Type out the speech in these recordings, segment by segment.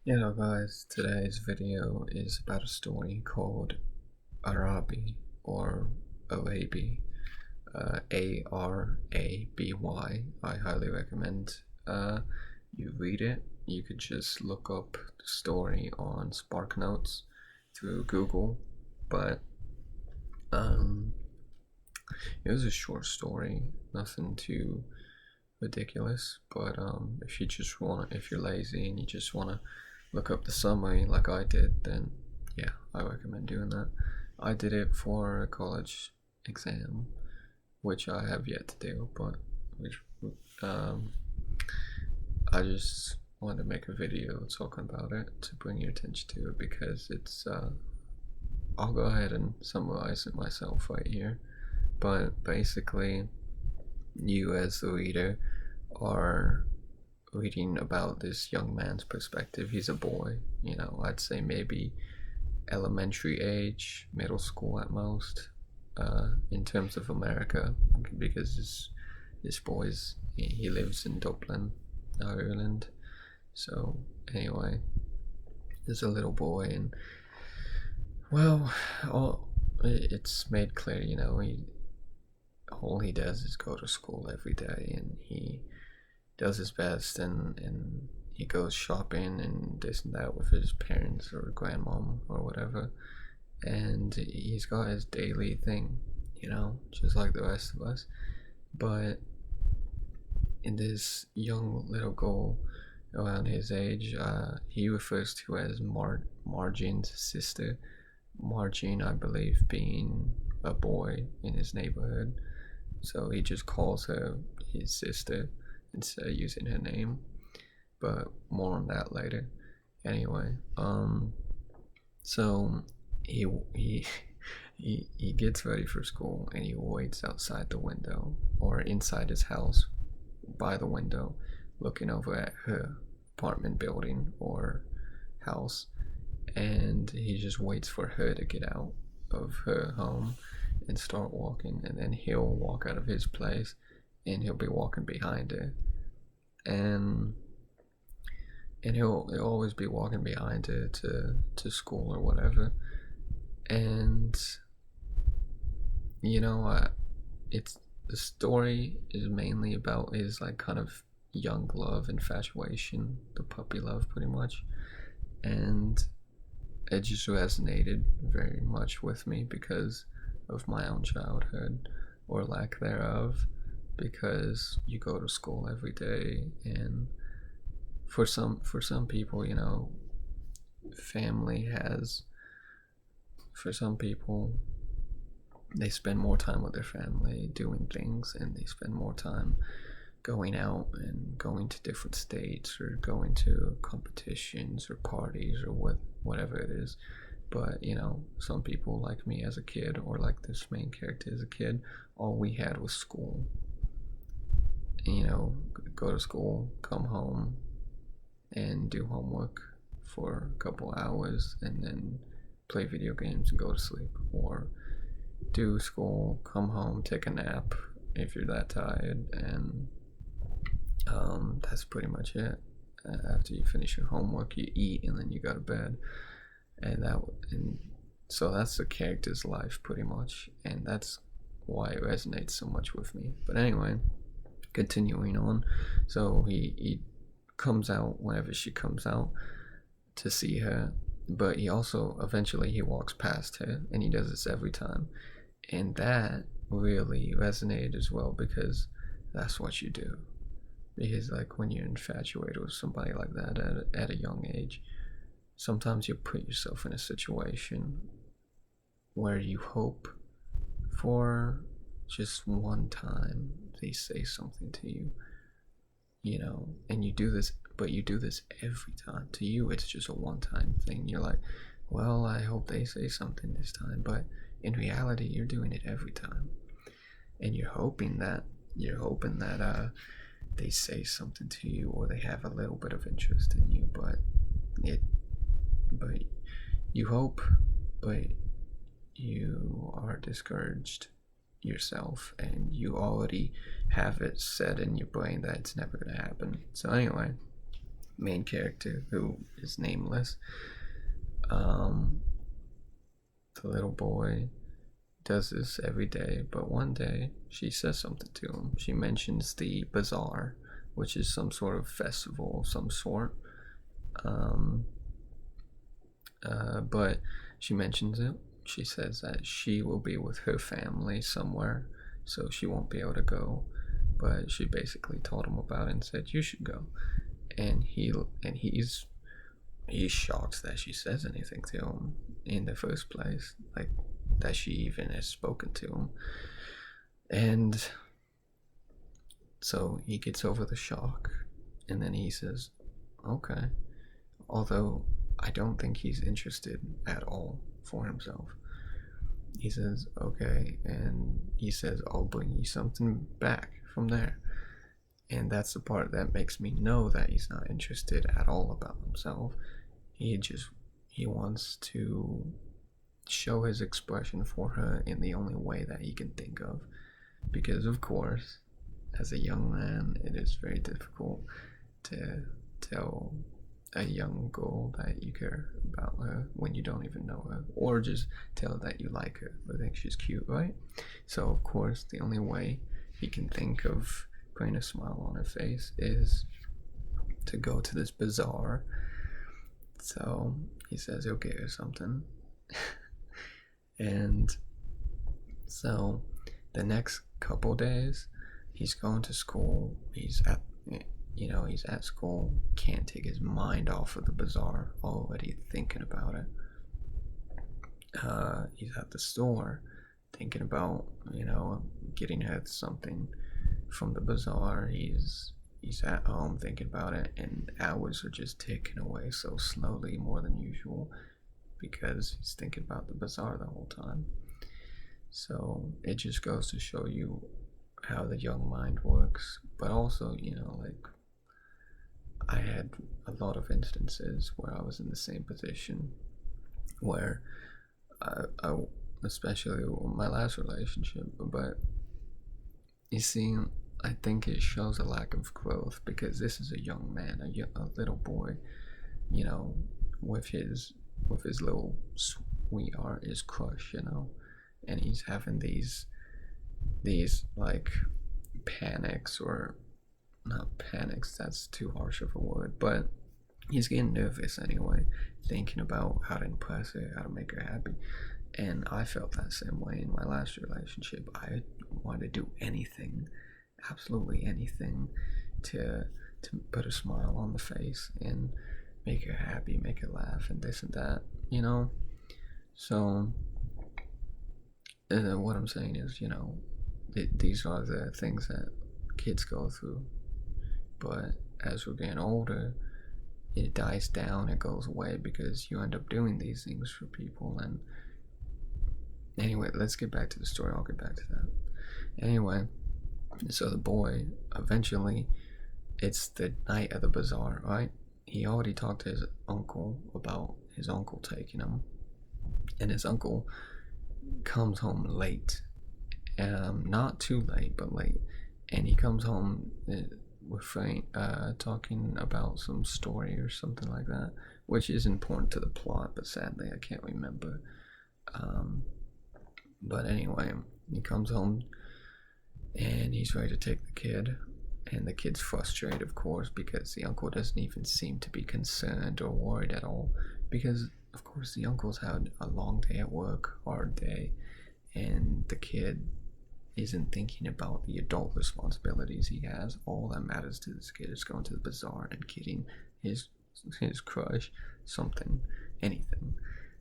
Hello guys, today's video is about a story called Araby or Araby, Araby. I highly recommend you read it. You could just look up the story on SparkNotes through Google, but um, it was a short story, nothing too ridiculous. But if you're lazy and you just wanna look up the summary like I did, then yeah, I recommend doing that. I did it for a college exam, which I have yet to do, but which um, I just wanted to make a video talking about it to bring your attention to it because I'll go ahead and summarize it myself right here. But basically, you as the reader are reading about this young man's perspective. He's a boy, I'd say maybe elementary age, middle school at most, in terms of America, because this boy's he lives in Dublin, Ireland. So anyway, there's a little boy, and well, it's made clear, all he does is go to school every day, and he does his best, and he goes shopping and this and that with his parents or grandmom or whatever, and he's got his daily thing, just like the rest of us. But in this young little girl around his age, he refers to as Margin's sister. Margin, I believe, being a boy in his neighborhood, so he just calls her his sister instead of using her name. But more on that later. Anyway, so he he he gets ready for school and he waits outside the window or inside his house by the window, looking over at her apartment building or house, and he just waits for her to get out of her home and start walking, and then he'll walk out of his place and he'll be walking behind her, and he'll always be walking behind her to school or whatever. And it's the story is mainly about his like kind of young love infatuation, the puppy love pretty much. And it just resonated very much with me because of my own childhood or lack thereof, because you go to school every day, and for some people, family has for some people they spend more time with their family doing things, and they spend more time going out and going to different states or going to competitions or parties or whatever it is. But some people like me as a kid, or like this main character as a kid, all we had was school. Go to school, come home, and do homework for a couple hours, and then play video games and go to sleep, or do school, come home, take a nap if you're that tired, and that's pretty much it. After you finish your homework, you eat, and then you go to bed, and so that's the character's life pretty much, and that's why it resonates so much with me. But anyway, continuing on, so he comes out whenever she comes out to see her, but he also eventually he walks past her, and he does this every time, and that really resonated as well, because that's what you do. Because like when you're infatuated with somebody like that at a young age, sometimes you put yourself in a situation where you hope for just one time they say something to you, and you do this, but you do this every time. To you, it's just a one time thing. You're like, well, I hope they say something this time, but in reality, you're doing it every time, and you're hoping that they say something to you, or they have a little bit of interest in you, it, but you hope, but you are discouraged yourself, and you already have it set in your brain that it's never going to happen. So anyway, main character who is nameless. Um, the little boy does this every day, but one day she says something to him. She mentions the bazaar, which is some sort of festival of some sort. Um, but she mentions it. She says that she will be with her family somewhere, so she won't be able to go. But she basically told him about it and said you should go. And he's shocked that she says anything to him in the first place, like that she even has spoken to him. And so he gets over the shock, and then he says, "Okay." Although I don't think he's interested at all for himself. He says, "Okay," and he says, "I'll bring you something back from there." And that's the part that makes me know that he's not interested at all about himself. He wants to show his expression for her in the only way that he can think of. Because of course, as a young man, it is very difficult to tell a young girl that you care about her when you don't even know her, or just tell her that you like her or think she's cute, right? So of course, the only way he can think of putting a smile on her face is to go to this bazaar. So he says he'll get her something. And so the next couple days, he's going to school. He's at school, can't take his mind off of the bazaar, already thinking about it. He's at the store, thinking about, getting her something from the bazaar. He's at home thinking about it, and hours are just ticking away so slowly, more than usual, because he's thinking about the bazaar the whole time. So it just goes to show you how the young mind works. But also, like, I had a lot of instances where I was in the same position, where I especially my last relationship, but you see, I think it shows a lack of growth, because this is a young man, a little boy, you know, with his little sweetheart, his crush, and he's having these like panics, or not panics, that's too harsh of a word, but he's getting nervous anyway, thinking about how to impress her, how to make her happy. And I felt that same way in my last relationship. I wanted to do anything, absolutely anything, to put a smile on the face and make her happy, make her laugh, and this and that. So what I'm saying is, these are the things that kids go through. But as we're getting older, it dies down, it goes away, because you end up doing these things for people. And anyway, let's get back to the story. I'll get back to that. Anyway, so the boy, eventually, it's the night of the bazaar, right? He already talked to his uncle about his uncle taking him, and his uncle comes home late. Not too late, but late. And he comes home with Frank, talking about some story or something like that, which is important to the plot, but sadly I can't remember. But anyway, he comes home and he's ready to take the kid, and the kid's frustrated, of course, because the uncle doesn't even seem to be concerned or worried at all, because of course the uncle's had a long day at work, hard day, and the kid isn't thinking about the adult responsibilities he has. All that matters to this kid is going to the bazaar and getting his crush something, anything.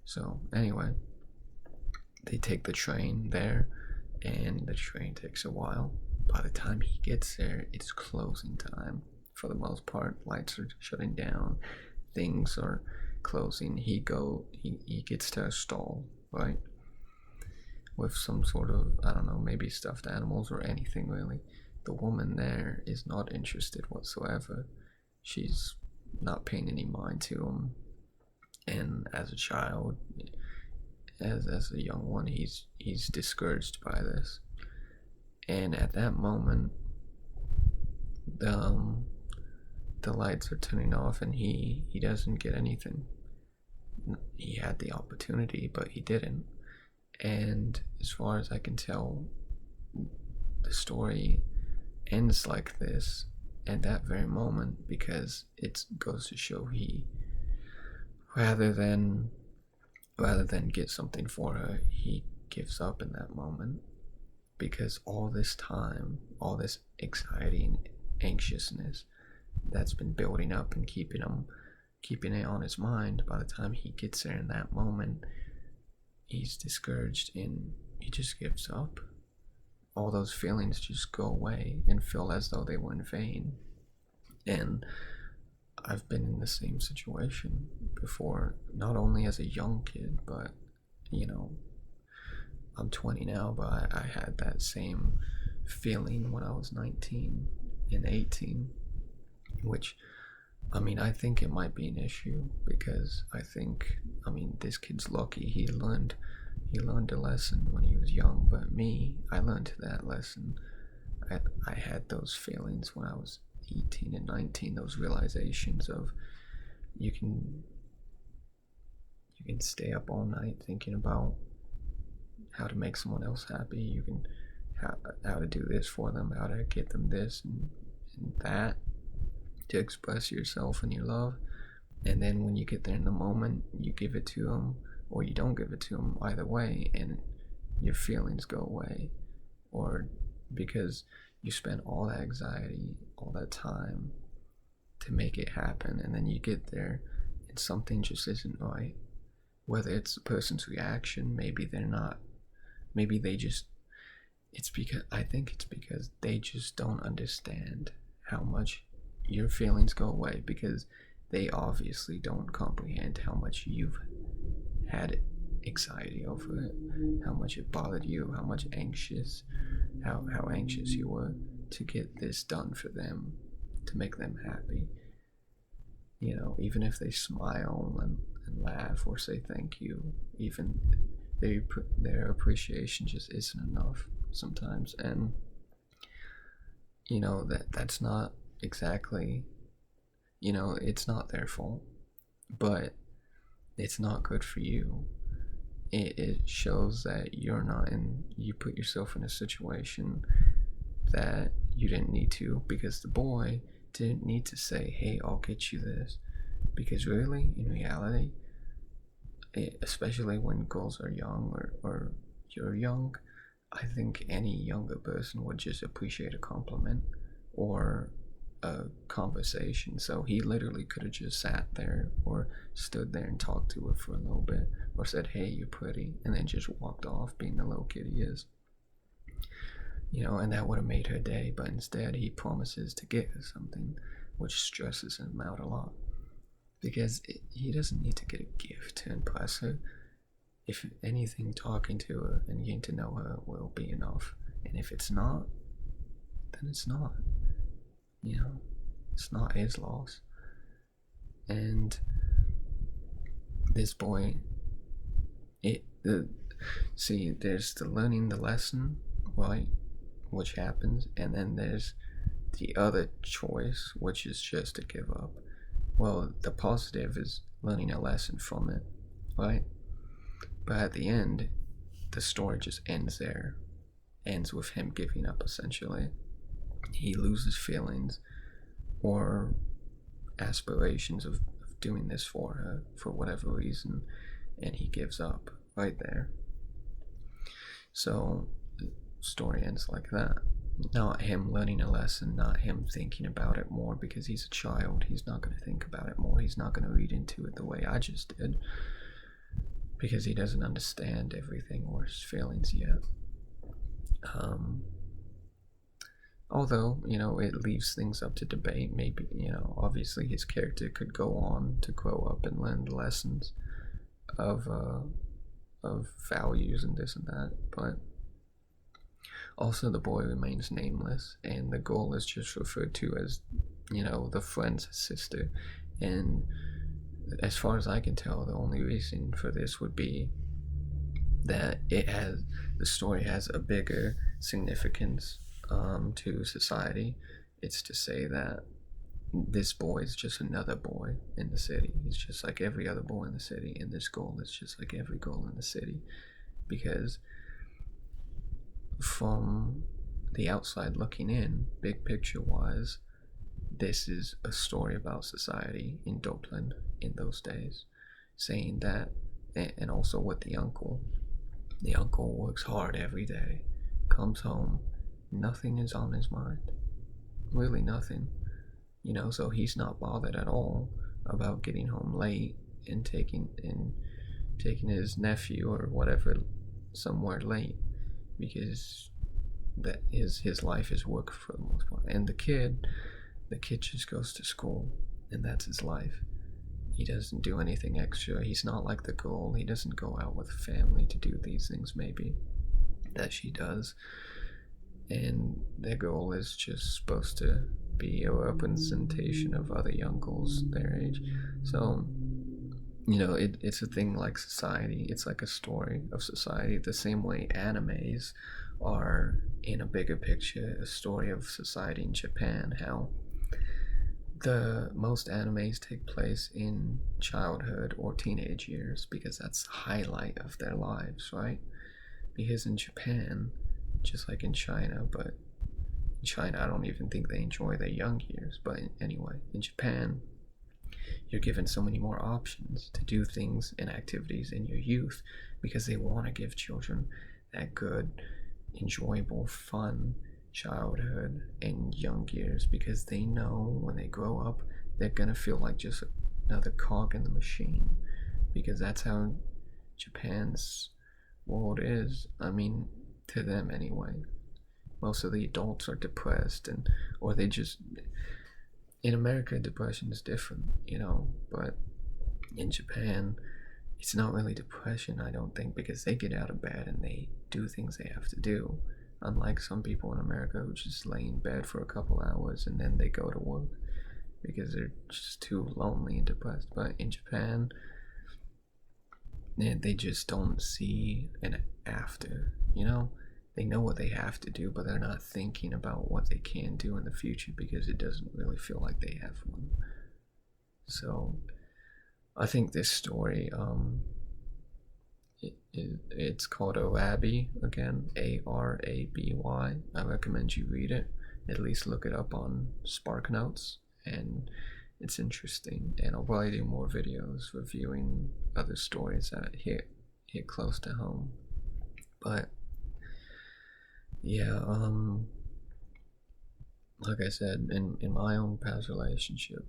So anyway, they take the train there, and the train takes a while. By the time he gets there, it's closing time for the most part. Lights are shutting down, things are closing. He gets to a stall, right, with some sort of, I don't know, maybe stuffed animals or anything really. The woman there is not interested whatsoever. She's not paying any mind to him. And as a child, as a young one, he's discouraged by this. And at that moment, the lights are turning off and he doesn't get anything. He had the opportunity, but he didn't. And as far as I can tell, the story ends like this at that very moment, because it goes to show he, rather than get something for her, he gives up in that moment, because all this time, all this anxiety and anxiousness that's been building up and keeping it on his mind, by the time he gets there in that moment, he's discouraged and he just gives up. All those feelings just go away and feel as though they were in vain. And I've been in the same situation before, not only as a young kid, but I'm 20 now, but I had that same feeling when I was 19 and 18, which, I think it might be an issue, because this kid's lucky. He learned a lesson when he was young, but me, I learned that lesson. I had those feelings when I was 18 and 19, those realizations of you can stay up all night thinking about how to make someone else happy. You can how to do this for them, how to get them this and that, to express yourself and your love. And then when you get there in the moment, you give it to them or you don't give it to them, either way, and your feelings go away. Or because you spent all that anxiety, all that time to make it happen, and then you get there and something just isn't right. Whether it's the person's reaction, maybe they're not, maybe they just, I think it's because they just don't understand how much your feelings go away, because they obviously don't comprehend how much you've had anxiety over it, how much it bothered you, how anxious you were to get this done for them, to make them happy. Even if they smile and laugh or say thank you, even their appreciation just isn't enough sometimes. And that's not exactly, it's not their fault, but it's not good for you. It shows that you put yourself in a situation that you didn't need to, because the boy didn't need to say, hey, I'll get you this. Because really, in reality, especially when girls are young or you're young, I think any younger person would just appreciate a compliment or a conversation. So he literally could have just sat there or stood there and talked to her for a little bit, or said, hey, you're pretty, and then just walked off, being the little kid he is. And that would have made her day. But instead, he promises to get her something, which stresses him out a lot, because he doesn't need to get a gift to impress her. If anything, talking to her and getting to know her will be enough. And if it's not, then it's not. It's not his loss. And this boy, there's the learning the lesson, right, which happens, and then there's the other choice, which is just to give up. Well, the positive is learning a lesson from it, right? But at the end, the story just ends there. Ends with him giving up, essentially. He loses feelings or aspirations of doing this for her for whatever reason, and he gives up right there. So the story ends like that. Not him learning a lesson, not him thinking about it more, because he's a child. He's not going to think about it more. He's not going to read into it the way I just did, because he doesn't understand everything or his feelings yet. Although, it leaves things up to debate. Maybe, obviously his character could go on to grow up and learn the lessons of values and this and that, but also the boy remains nameless, and the girl is just referred to as, the friend's sister. And as far as I can tell, the only reason for this would be that the story has a bigger significance to society. It's to say that this boy is just another boy in the city. He's just like every other boy in the city, and this girl is just like every girl in the city. Because from the outside looking in, big picture wise, this is a story about society in Dublin in those days, saying that, and also with the uncle. The uncle works hard every day, comes home, nothing is on his mind, really nothing, so he's not bothered at all about getting home late and taking his nephew or whatever somewhere late, because that his life is work for the most part. And the kid just goes to school, and that's his life. He doesn't do anything extra. He's not like the girl. He doesn't go out with family to do these things, maybe, that she does. And their girl is just supposed to be a representation of other young girls their age. So, it's a thing like society. It's like a story of society, the same way animes are, in a bigger picture, a story of society in Japan. How the most animes take place in childhood or teenage years, because that's the highlight of their lives, right? Because in Japan, just like in China, but in China I don't even think they enjoy their young years, but anyway, in Japan you're given so many more options to do things and activities in your youth, because they want to give children that good, enjoyable, fun childhood and young years, because they know when they grow up they're gonna feel like just another cog in the machine, because that's how Japan's world is. I mean, to them anyway. Most of the adults are depressed, or they just, in America depression is different, but in Japan it's not really depression, I don't think, because they get out of bed and they do things they have to do. Unlike some people in America who just lay in bed for a couple hours and then they go to work because they're just too lonely and depressed. But in Japan, they just don't see an after, They know what they have to do, but they're not thinking about what they can do in the future, because it doesn't really feel like they have one. So I think this story, it's called Araby, again, Araby. I recommend you read it. At least look it up on SparkNotes, and it's interesting. And I'll probably do more videos reviewing other stories that hit close to home. But yeah, like I said, in my own past relationship,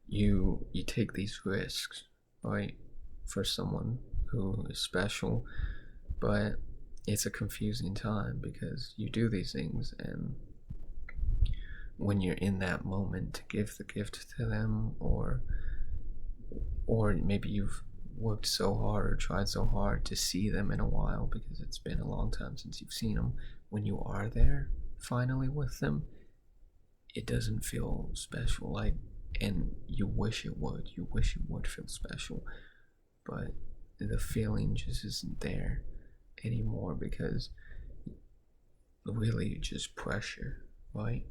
you take these risks, right, for someone who is special, but it's a confusing time, because you do these things, and when you're in that moment to give the gift to them, or maybe you've worked so hard or tried so hard to see them in a while, because it's been a long time since you've seen them, when you are there finally with them, it doesn't feel special, like, and you wish it would feel special, but the feeling just isn't there anymore, because really just pressure, right?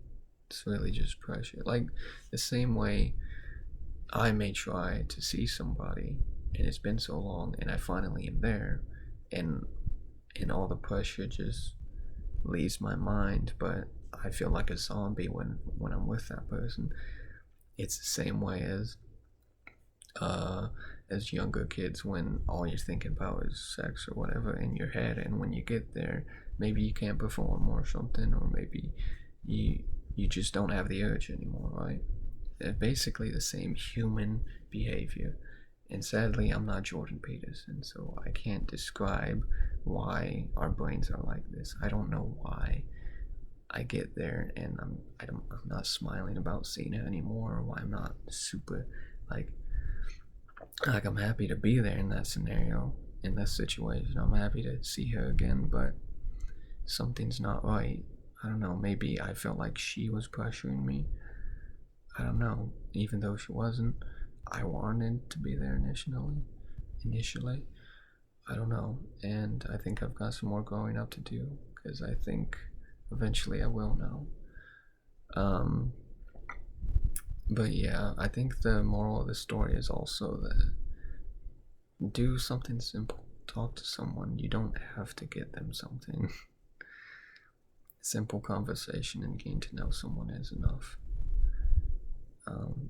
It's really just pressure. Like the same way I may try to see somebody and it's been so long and I finally am there, and all the pressure just leaves my mind, but I feel like a zombie when I'm with that person. It's the same way as younger kids, when all you're thinking about is sex or whatever in your head, and when you get there, maybe you can't perform or something, or maybe you just don't have the urge anymore, right? They're basically the same human behavior. And sadly, I'm not Jordan Peterson, so I can't describe why our brains are like this. I don't know why I get there and I'm not smiling about seeing her anymore, or why I'm not super like I'm happy to be there in that scenario, in that situation. I'm happy to see her again, but something's not right. I don't know, maybe I felt like she was pressuring me. I don't know, even though she wasn't. I wanted to be there initially. I don't know, and I think I've got some more growing up to do, because I think eventually I will know. Um, but yeah, I think the moral of the story is also that do something simple. Talk to someone. You don't have to get them something. Simple conversation and getting to know someone is enough.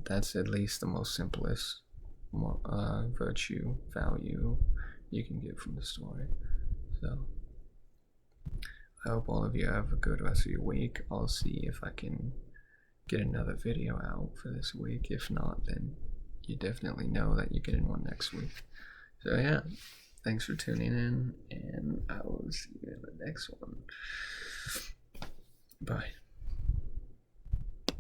That's at least the most simplest virtue, value you can get from the story. So, I hope all of you have a good rest of your week. I'll see if I can get another video out for this week. If not, then you definitely know that you're getting one next week. So, yeah, thanks for tuning in, and I will see you in the next one. Bye.